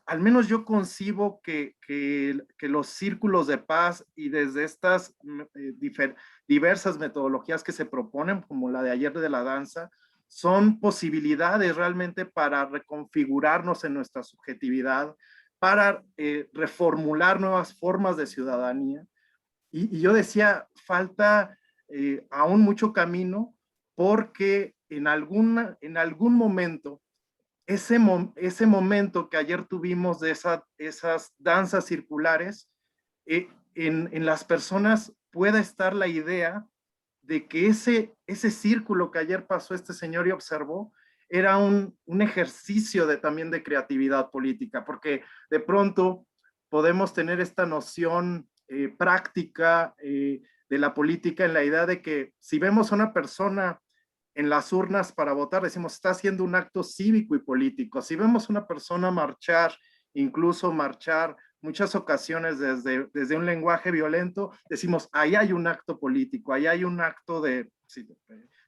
al menos yo concibo que los círculos de paz y desde estas diversas metodologías que se proponen, como la de ayer de la danza, son posibilidades realmente para reconfigurarnos en nuestra subjetividad, para reformular nuevas formas de ciudadanía. Y yo decía, falta aún mucho camino porque en algún momento ese momento que ayer tuvimos de esas danzas circulares, en las personas pueda estar la idea de que ese círculo que ayer pasó este señor y observó era un ejercicio también de creatividad política, porque de pronto podemos tener esta noción práctica de la política en la idea de que si vemos a una persona en las urnas para votar, decimos, está haciendo un acto cívico y político. Si vemos una persona marchar, incluso marchar muchas ocasiones desde un lenguaje violento, decimos, ahí hay un acto político, ahí hay un acto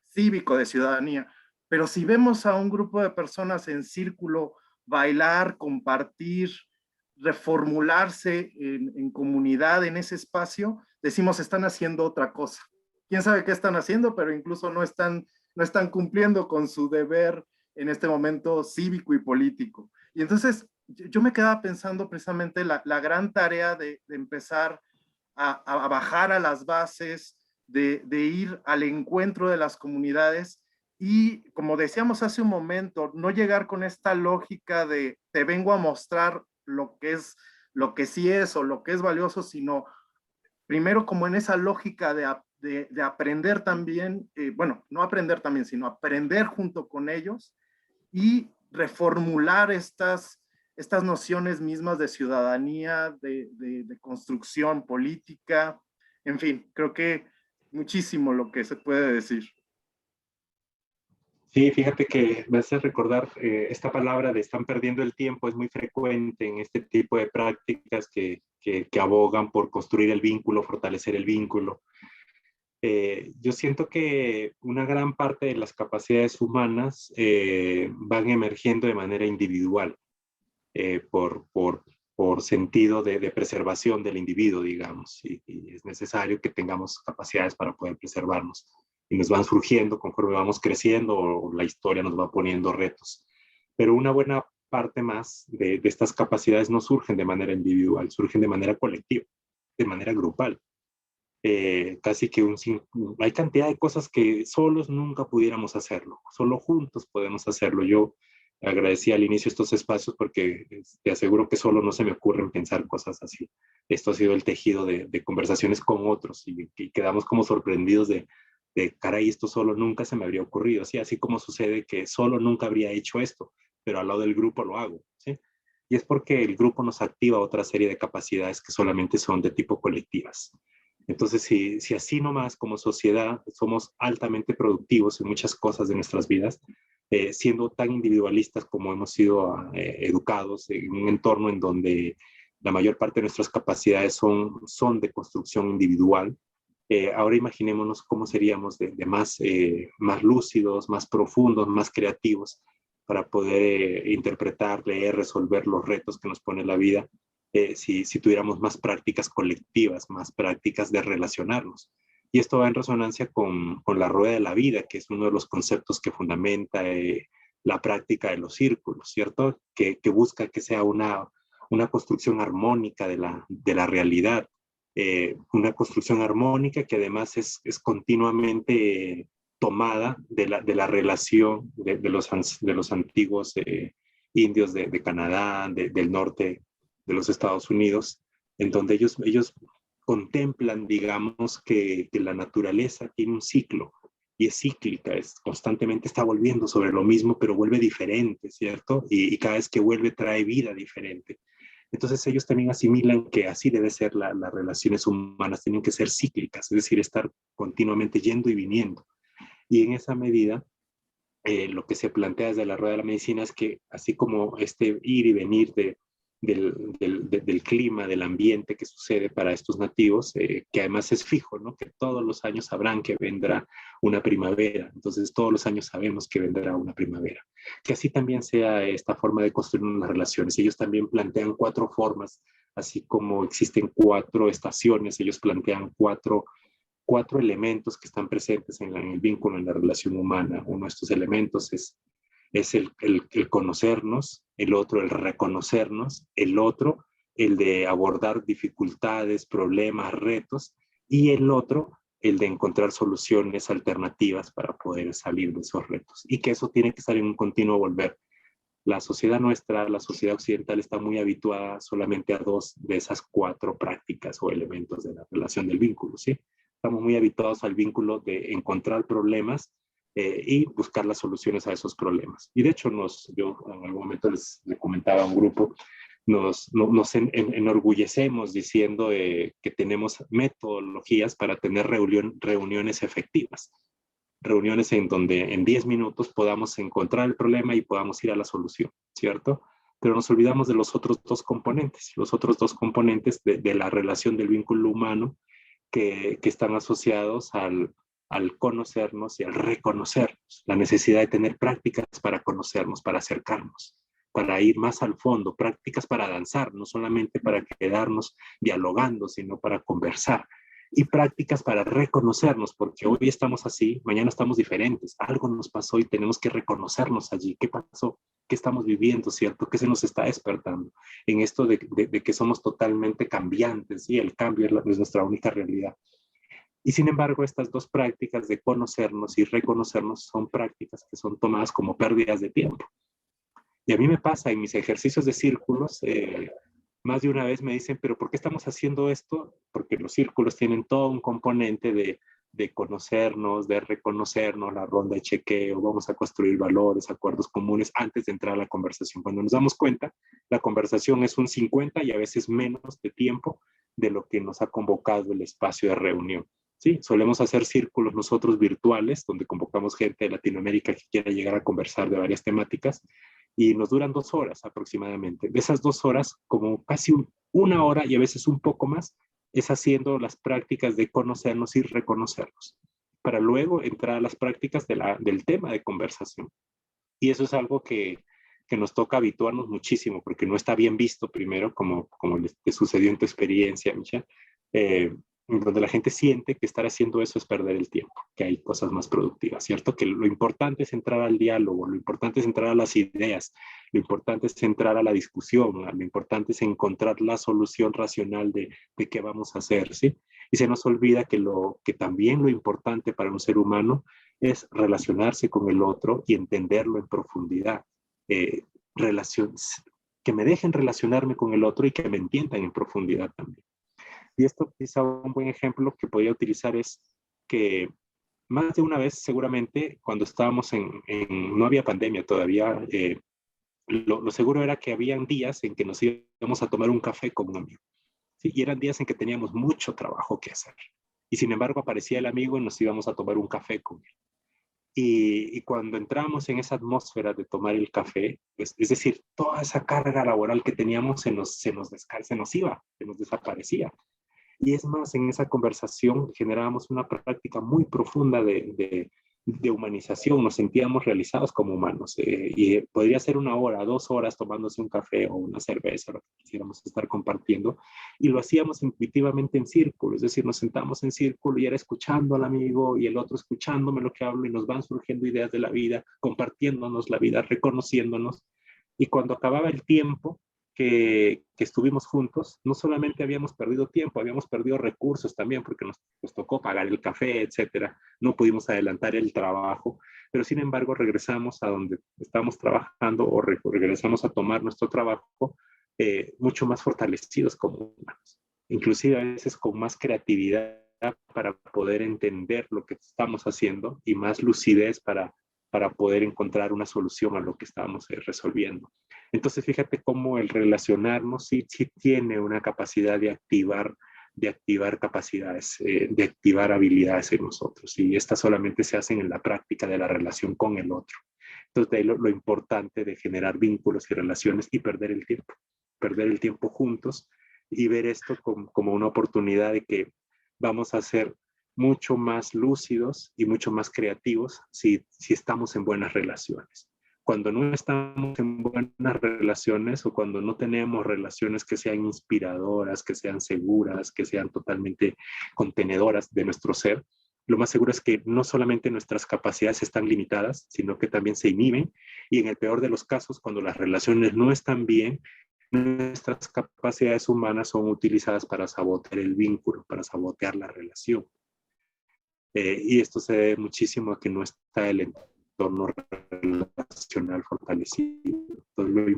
cívico, de ciudadanía. Pero si vemos a un grupo de personas en círculo bailar, compartir, reformularse en comunidad, en ese espacio, decimos, están haciendo otra cosa. ¿Quién sabe qué están haciendo? Pero incluso no están cumpliendo con su deber en este momento cívico y político. Y entonces yo me quedaba pensando precisamente la gran tarea de empezar a bajar a las bases, de ir al encuentro de las comunidades y, como decíamos hace un momento, no llegar con esta lógica de te vengo a mostrar lo que sí es o lo que es valioso, sino primero como en esa lógica de aprender también, bueno, no aprender también, sino aprender junto con ellos y reformular estas nociones mismas de ciudadanía, de construcción política, en fin, creo que muchísimo lo que se puede decir. Sí, fíjate que me hace recordar esta palabra de están perdiendo el tiempo, es muy frecuente en este tipo de prácticas que abogan por construir el vínculo, fortalecer el vínculo. Yo siento que una gran parte de las capacidades humanas van emergiendo de manera individual, por sentido de preservación del individuo, digamos, y es necesario que tengamos capacidades para poder preservarnos. Y nos van surgiendo conforme vamos creciendo o la historia nos va poniendo retos. Pero una buena parte más de estas capacidades no surgen de manera individual, surgen de manera colectiva, de manera grupal. Casi que hay cantidad de cosas que solos nunca pudiéramos hacerlo, solo juntos podemos hacerlo. Yo agradecí al inicio estos espacios porque te aseguro que solo no se me ocurren pensar cosas así. Esto ha sido el tejido de conversaciones con otros y quedamos como sorprendidos de caray, esto solo nunca se me habría ocurrido, ¿sí? Así como sucede que solo nunca habría hecho esto, pero al lado del grupo lo hago, ¿sí? Y es porque el grupo nos activa otra serie de capacidades que solamente son de tipo colectivas. Entonces, si así nomás como sociedad somos altamente productivos en muchas cosas de nuestras vidas, siendo tan individualistas como hemos sido educados en un entorno en donde la mayor parte de nuestras capacidades son de construcción individual. Ahora imaginémonos cómo seríamos de más lúcidos, más profundos, más creativos para poder interpretar, leer, resolver los retos que nos pone la vida, si tuviéramos más prácticas colectivas, más prácticas de relacionarnos. Y esto va en resonancia con la rueda de la vida, que es uno de los conceptos que fundamenta la práctica de los círculos, ¿cierto? Que busca que sea una construcción armónica de la realidad, una construcción armónica que además es continuamente tomada de la relación de los antiguos indios de Canadá, del norte de los Estados Unidos, en donde ellos contemplan, digamos, que la naturaleza tiene un ciclo y es cíclica, constantemente está volviendo sobre lo mismo, pero vuelve diferente, ¿cierto? Y cada vez que vuelve trae vida diferente. Entonces ellos también asimilan que así debe ser las relaciones humanas, tienen que ser cíclicas, es decir, estar continuamente yendo y viniendo. Y en esa medida, lo que se plantea desde la rueda de la medicina es que así como este ir y venir del clima, del ambiente que sucede para estos nativos, que además es fijo, ¿no? Que todos los años sabrán que vendrá una primavera, entonces todos los años sabemos que vendrá una primavera. Que así también sea esta forma de construir unas relaciones. Ellos también plantean 4 formas, así como existen 4 estaciones, ellos plantean 4 elementos que están presentes en el vínculo, en la relación humana. Uno de estos elementos es el conocernos, el otro el reconocernos, el otro el de abordar dificultades, problemas, retos, y el otro el de encontrar soluciones alternativas para poder salir de esos retos. Y que eso tiene que estar en un continuo volver. La sociedad nuestra, la sociedad occidental, está muy habituada solamente a 2 de esas 4 prácticas o elementos de la relación del vínculo, ¿sí? Estamos muy habituados al vínculo de encontrar problemas y buscar las soluciones a esos problemas. Y de hecho, yo en algún momento les comentaba a un grupo, nos enorgullecemos diciendo que tenemos metodologías para tener reuniones efectivas. Reuniones en donde en 10 minutos podamos encontrar el problema y podamos ir a la solución, ¿cierto? Pero nos olvidamos de los otros 2 componentes, de la relación del vínculo humano que están asociados al conocernos y al reconocernos, la necesidad de tener prácticas para conocernos, para acercarnos, para ir más al fondo, prácticas para danzar, no solamente para quedarnos dialogando, sino para conversar, y prácticas para reconocernos, porque hoy estamos así, mañana estamos diferentes, algo nos pasó y tenemos que reconocernos allí. ¿Qué pasó? ¿Qué estamos viviendo, cierto? ¿Qué se nos está despertando? En esto de que somos totalmente cambiantes, y el cambio es nuestra única realidad. Y sin embargo, estas 2 prácticas de conocernos y reconocernos son prácticas que son tomadas como pérdidas de tiempo. Y a mí me pasa en mis ejercicios de círculos, más de una vez me dicen, pero ¿por qué estamos haciendo esto? Porque los círculos tienen todo un componente de conocernos, de reconocernos, la ronda de chequeo, vamos a construir valores, acuerdos comunes antes de entrar a la conversación. Cuando nos damos cuenta, la conversación es un 50 y a veces menos de tiempo de lo que nos ha convocado el espacio de reunión. Sí, solemos hacer círculos nosotros virtuales, donde convocamos gente de Latinoamérica que quiera llegar a conversar de varias temáticas, y nos duran 2 horas aproximadamente. De esas 2 horas, como casi 1 hora y a veces un poco más, es haciendo las prácticas de conocernos y reconocernos, para luego entrar a las prácticas del tema de conversación. Y eso es algo que nos toca habituarnos muchísimo, porque no está bien visto primero, como te sucedió en tu experiencia, Micha, donde la gente siente que estar haciendo eso es perder el tiempo, que hay cosas más productivas, ¿cierto? Que lo importante es entrar al diálogo, lo importante es entrar a las ideas, lo importante es entrar a la discusión, lo importante es encontrar la solución racional de qué vamos a hacer, ¿sí? Y se nos olvida que también lo importante para un ser humano es relacionarse con el otro y entenderlo en profundidad. Que me dejen relacionarme con el otro y que me entiendan en profundidad también. Y esto quizá un buen ejemplo que podría utilizar es que más de una vez seguramente cuando estábamos no había pandemia todavía, lo seguro era que habían días en que nos íbamos a tomar un café con un amigo, ¿sí? Y eran días en que teníamos mucho trabajo que hacer. Y sin embargo aparecía el amigo y nos íbamos a tomar un café con él. Y cuando entramos en esa atmósfera de tomar el café, pues, es decir, toda esa carga laboral que teníamos se nos iba, se nos desaparecía. Y es más, en esa conversación generábamos una práctica muy profunda de humanización, nos sentíamos realizados como humanos. Y podría ser 1 hora, 2 horas tomándose un café o una cerveza, lo que quisiéramos estar compartiendo, y lo hacíamos intuitivamente en círculo, es decir, nos sentamos en círculo y era escuchando al amigo y el otro escuchándome lo que hablo y nos van surgiendo ideas de la vida, compartiéndonos la vida, reconociéndonos. Y cuando acababa el tiempo, que estuvimos juntos, no solamente habíamos perdido tiempo, habíamos perdido recursos también porque nos tocó pagar el café, etcétera. No pudimos adelantar el trabajo, pero sin embargo regresamos a donde estábamos trabajando o regresamos a tomar nuestro trabajo mucho más fortalecidos como humanos, inclusive a veces con más creatividad para poder entender lo que estamos haciendo y más lucidez para poder encontrar una solución a lo que estábamos resolviendo. Entonces, fíjate cómo el relacionarnos sí tiene una capacidad de activar capacidades, de activar habilidades en nosotros. Y estas solamente se hacen en la práctica de la relación con el otro. Entonces, de ahí lo importante de generar vínculos y relaciones y perder el tiempo juntos y ver esto como una oportunidad de que vamos a ser mucho más lúcidos y mucho más creativos si estamos en buenas relaciones. Cuando no estamos en buenas relaciones o cuando no tenemos relaciones que sean inspiradoras, que sean seguras, que sean totalmente contenedoras de nuestro ser, lo más seguro es que no solamente nuestras capacidades están limitadas, sino que también se inhiben y en el peor de los casos, cuando las relaciones no están bien, nuestras capacidades humanas son utilizadas para sabotear el vínculo, para sabotear la relación. Y esto se debe muchísimo a que no está el entorno relacional fortalecido. Entonces, lo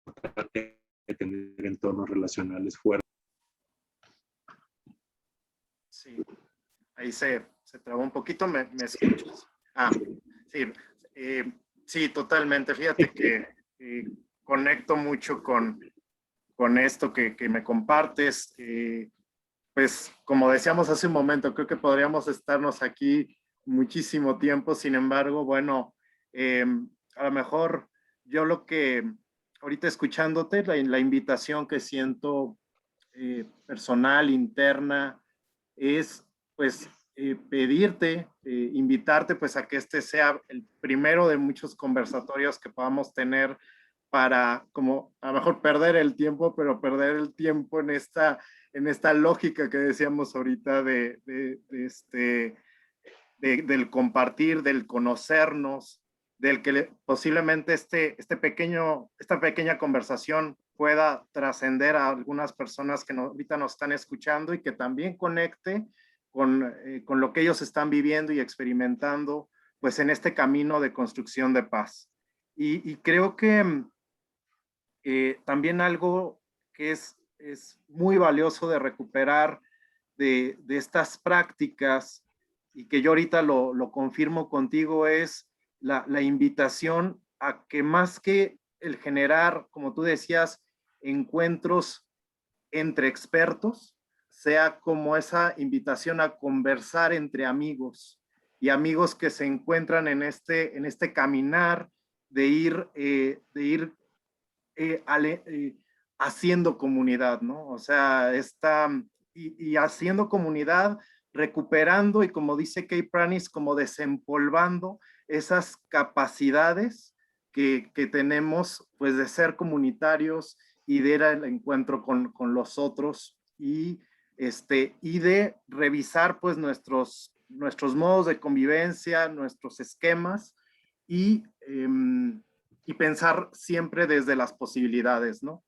importante es tener entornos relacionales fuertes. Sí, ahí se trabó un poquito, ¿me escuchas? Ah, sí, sí, totalmente. Fíjate que conecto mucho con esto que me compartes. Pues como decíamos hace un momento, creo que podríamos estarnos aquí muchísimo tiempo. Sin embargo, bueno, a lo mejor yo lo que ahorita escuchándote, la invitación que siento personal, interna, es pues pedirte, invitarte pues a que este sea el primero de muchos conversatorios que podamos tener para como a lo mejor perder el tiempo, pero perder el tiempo en esta lógica que decíamos ahorita del compartir, del conocernos, del que posiblemente esta pequeña conversación pueda trascender a algunas personas que ahorita nos están escuchando y que también conecte con lo que ellos están viviendo y experimentando, pues en este camino de construcción de paz. Y creo que también algo que es muy valioso de recuperar de estas prácticas y que yo ahorita lo confirmo contigo es la invitación a que más que el generar, como tú decías, encuentros entre expertos, sea como esa invitación a conversar entre amigos y amigos que se encuentran en este caminar de ir haciendo comunidad, ¿no? O sea, y haciendo comunidad, recuperando y como dice Kay Pranis, como desempolvando esas capacidades que tenemos, pues de ser comunitarios y de ir al encuentro con los otros y de revisar pues nuestros modos de convivencia, nuestros esquemas y y pensar siempre desde las posibilidades, ¿no?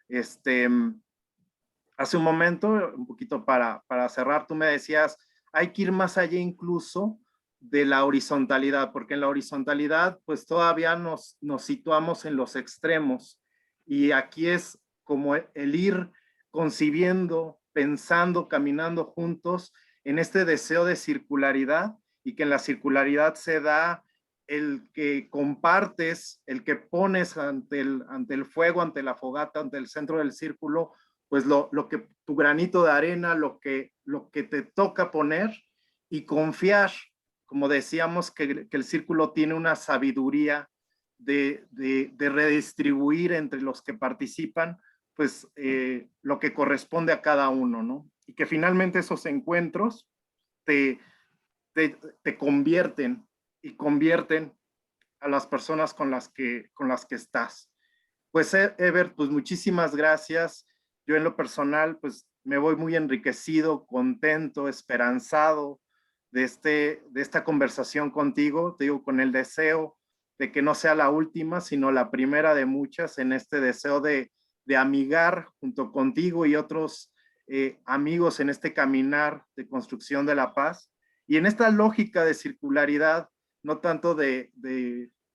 Hace un momento, un poquito para cerrar, tú me decías, hay que ir más allá incluso de la horizontalidad, porque en la horizontalidad, pues todavía nos situamos en los extremos. Y aquí es como el ir concibiendo, pensando, caminando juntos en este deseo de circularidad y que en la circularidad se da el que compartes, el que pones ante el fuego, ante la fogata, ante el centro del círculo, pues lo que tu granito de arena, lo que te toca poner y confiar como decíamos, que el círculo tiene una sabiduría de redistribuir entre los que participan, pues lo que corresponde a cada uno, ¿no? Y que finalmente esos encuentros te, te convierten y convierten a las personas con las que estás. Pues Ever, pues muchísimas gracias. Yo en lo personal, pues me voy muy enriquecido, contento, esperanzado de esta conversación contigo, te digo, con el deseo de que no sea la última, sino la primera de muchas en este deseo de amigar junto contigo y otros amigos en este caminar de construcción de la paz. Y en esta lógica de circularidad, no tanto de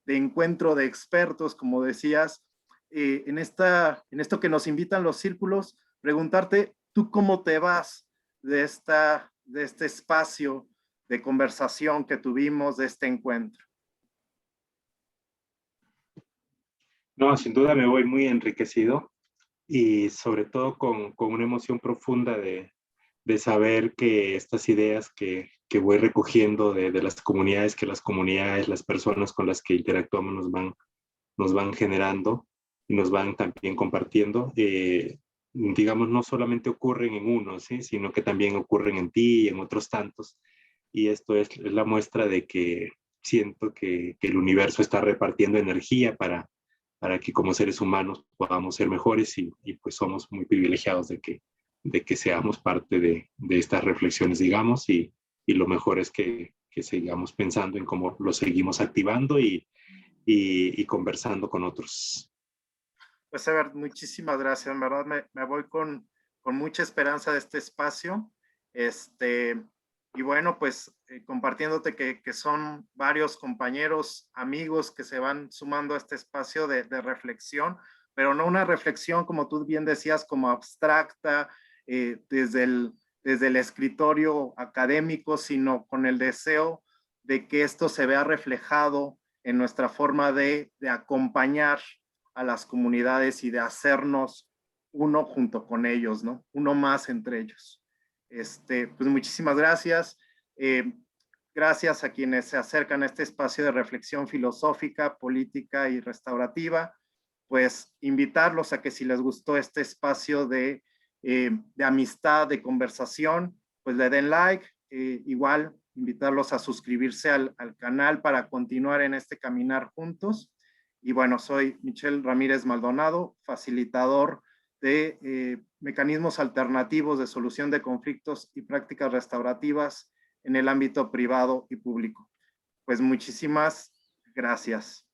encuentro de expertos, como decías, en esto que nos invitan los círculos, preguntarte, ¿tú cómo te vas de este espacio de conversación que tuvimos, de este encuentro? No, sin duda me voy muy enriquecido y sobre todo con una emoción profunda de saber que estas ideas que voy recogiendo de las comunidades, que las comunidades, las personas con las que interactuamos nos van generando y nos van también compartiendo, digamos, no solamente ocurren en uno, ¿sí? Sino que también ocurren en ti y en otros tantos. Y esto es la muestra de que siento que el universo está repartiendo energía para que como seres humanos podamos ser mejores y pues somos muy privilegiados de que seamos parte de estas reflexiones, digamos, y lo mejor es que sigamos pensando en cómo lo seguimos activando y conversando con otros. Pues, Ever, muchísimas gracias. En verdad me voy con mucha esperanza de este espacio. Y bueno, pues compartiéndote que son varios compañeros, amigos que se van sumando a este espacio de reflexión, pero no una reflexión, como tú bien decías, como abstracta, desde el escritorio académico, sino con el deseo de que esto se vea reflejado en nuestra forma de acompañar a las comunidades y de hacernos uno junto con ellos, ¿no? Uno más entre ellos. Pues muchísimas gracias. Gracias a quienes se acercan a este espacio de reflexión filosófica, política y restaurativa. Pues invitarlos a que si les gustó este espacio de amistad, de conversación, pues le den like. Igual invitarlos a suscribirse al canal para continuar en este caminar juntos. Y bueno, soy Michel Ramírez Maldonado, facilitador de mecanismos alternativos de solución de conflictos y prácticas restaurativas en el ámbito privado y público. Pues muchísimas gracias.